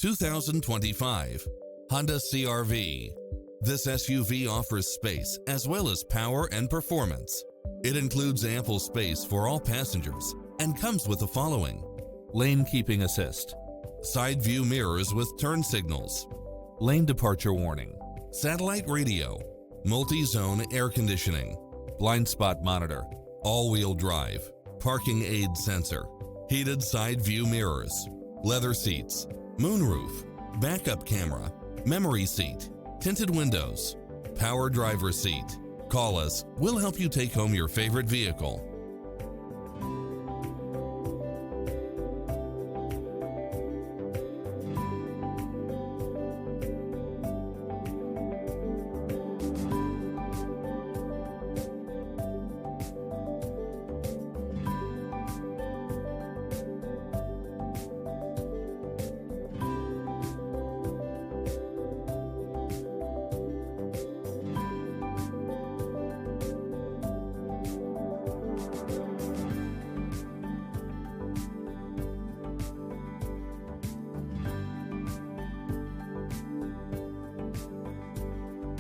2025 Honda CR-V. This SUV offers space as well as power and performance. It includes ample space for all passengers and comes with the following: lane keeping assist, side view mirrors with turn signals, lane departure warning, satellite radio, multi-zone air conditioning, blind spot monitor, all-wheel drive, parking aid sensor, heated side view mirrors, leather seats, moonroof, backup camera, memory seat, tinted windows, power driver seat. Call us, we'll help you take home your favorite vehicle.